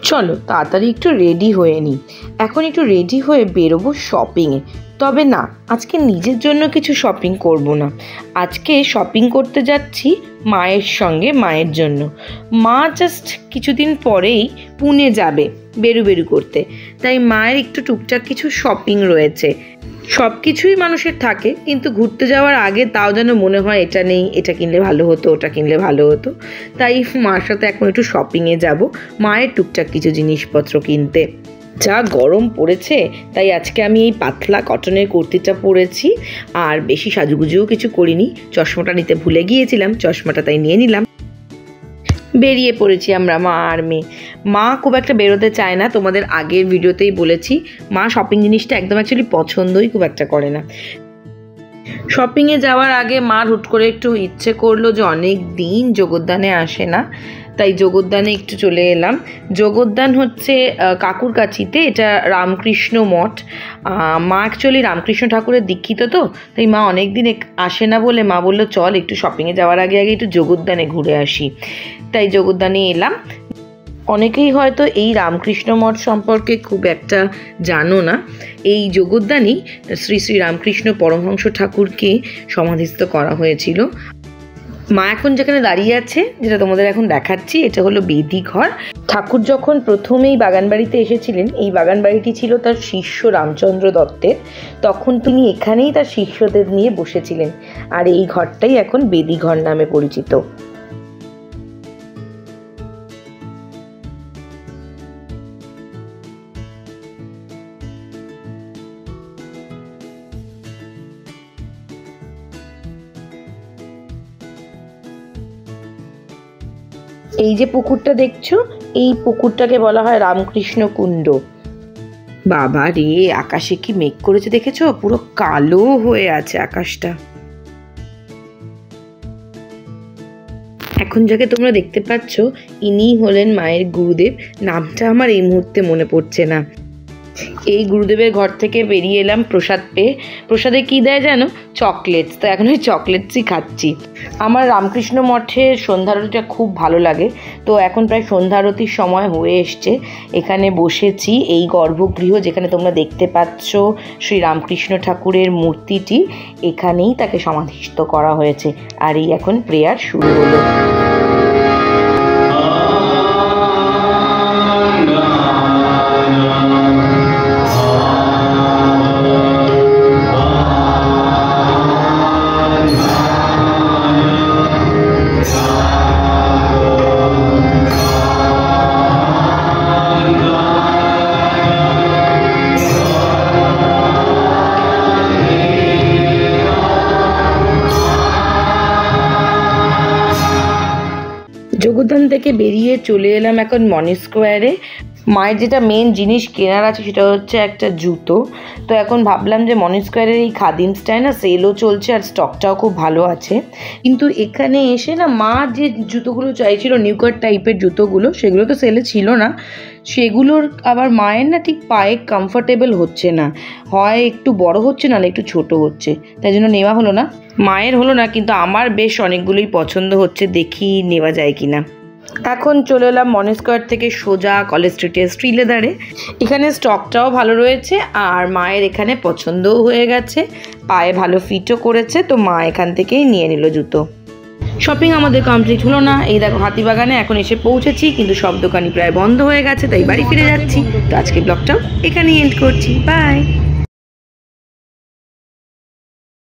চলো তাড়াতাড়ি একটু রেডি হয়ে নিই। এখন একটু রেডি হয়ে বেরোবো শপিংয়ে। তবে না, আজকে নিজের জন্য কিছু শপিং করব না, আজকে শপিং করতে যাচ্ছি মায়ের সঙ্গে, মায়ের জন্য। মা জাস্ট কিছুদিন পরেই পুনে যাবে বেরু করতে, তাই মায়ের একটু টুকটাক কিছু শপিং রয়েছে। সব কিছুই মানুষের থাকে, কিন্তু ঘুরতে যাওয়ার আগে তাও যেন মনে হয় এটা নেই, এটা কিনলে ভালো হতো, ওটা কিনলে ভালো হতো। তাই মার সাথে এখন একটু শপিংয়ে যাব, মায়ের টুকটাক কিছু জিনিসপত্র কিনতে। যা গরম পড়েছে, তাই আজকে আমি এই পাতলা কটনের কুর্তিটা পরেছি, আর বেশি সাজুগুজুও কিছু করিনি। চশমাটা নিতে ভুলে গিয়েছিলাম, চশমাটা তাই নিয়ে নিলাম। বেরিয়ে পড়েছি আমরা মা আর মেয়ে। মা খুব একটা বেরোতে চায় না, তোমাদের আগের ভিডিওতেই বলেছি। মা শপিং জিনিসটা একদম অ্যাকচুয়ালি পছন্দই খুব একটা করে না। শপিংয়ে যাওয়ার আগে মার হুট করে একটু ইচ্ছে করলো যে অনেক দিন জগদ্দানে আসে না, তাই জগদ্দানে একটু চলে এলাম। জগদ্দান হচ্ছে কাকুর কাছিতে, এটা রামকৃষ্ণ মঠ। মা অ্যাকচুয়ালি রামকৃষ্ণ ঠাকুরের দীক্ষিত, তো তাই মা অনেক দিন আসে না বলে মা বললো চল একটু শপিংয়ে যাওয়ার আগে একটু জগদ্দানে ঘুরে আসি। তাই জগদ্দানে এলাম। অনেকেই হয়তো এই রামকৃষ্ণ মঠ সম্পর্কে খুব একটা জানো না। এই জগদ্দানই শ্রী শ্রী রামকৃষ্ণ পরমহংস ঠাকুরকে সমাধিস্থ করা হয়েছিল। মা এখন যেখানে দাঁড়িয়ে আছে, যেটা তোমাদের এখন দেখাচ্ছি, এটা হলো বেদি ঘর। ঠাকুর যখন প্রথমেই বাগানবাড়িতে এসেছিলেন, এই বাগানবাড়িটি ছিল তার শিষ্য রামচন্দ্র দত্তের। তখন তিনি এখানেই তার শিষ্যদের নিয়ে বসেছিলেন, আর এই ঘরটাই এখন বেদি ঘর নামে পরিচিত। এই যে পুকুরটা দেখছো, এই পুকুরটাকে বলা হয় রামকৃষ্ণ কুণ্ড। বাবা রে, আকাশে কি মেঘ করেছে দেখেছো? পুরো কালো হয়ে আছে আকাশটা। এখন যাকে তোমরা দেখতে পাচ্ছ, ইনি হলেন মায়ের গুরুদেব। নামটা আমার এই মুহূর্তে মনে পড়ছে না। এই গুরুদেবের ঘর থেকে বেরিয়ে এলাম প্রসাদ পেয়ে। প্রসাদে কি দেয় জানো? চকলেটস। তো এখন ওই চকলেটসই খাচ্ছি। আমার রামকৃষ্ণ মঠের সন্ধ্যা আরতিটা খুব ভালো লাগে, তো এখন প্রায় সন্ধ্যা আরতির সময় হয়ে এসছে। এখানে বসেছি, এই গর্ভগৃহ যেখানে তোমরা দেখতে পাচ্ছ শ্রী রামকৃষ্ণ ঠাকুরের মূর্তিটি, এখানেই তাকে সমাধিস্থ করা হয়েছে। আর এই এখন প্রেয়ার শুরু হলো। জগদ্দান থেকে বেরিয়ে চলে এলাম এখন মনি স্কোয়ারে। মায়ের যেটা মেন জিনিস কেনার আছে সেটা হচ্ছে একটা জুতো। তো এখন ভাবলাম যে মনি স্কোয়ারের এই খাদিমসটায় না সেলও চলছে, আর স্টকটাও খুব ভালো আছে। কিন্তু এখানে এসে না মা যে জুতোগুলো চাইছিল, নিউকাট টাইপের জুতোগুলো, সেগুলো তো সেলে ছিল না। সেগুলোর আবার মায়ের না ঠিক পায়ে কমফোর্টেবল হচ্ছে না, হয় একটু বড় হচ্ছে, না একটু ছোট হচ্ছে, তাই জন্য নেওয়া হলো না। মায়ের হলো না, কিন্তু আমার বেশ অনেকগুলোই পছন্দ হচ্ছে, দেখি নেওয়া যায় কিনা। এখন চলে এলাম মনি স্কোয়ার থেকে সোজা কলেজ স্ট্রিটে শ্রী লেদারে। এখানে স্টকটাও ভালো রয়েছে, আর মায়ের এখানে পছন্দও হয়ে গেছে, পায়ে ভালো ফিটও করেছে, তো মা এখান থেকেই নিয়ে নিল জুতো। শপিং আমাদের কমপ্লিট হলো না। এই দেখো হাতিবাগানে এখন এসে পৌঁছেছি, কিন্তু সব দোকানই প্রায় বন্ধ হয়ে গেছে, তাই বাড়ি ফিরে যাচ্ছি। তো আজকে ব্লগটাও এখানেই এন্ড করছি। বাই।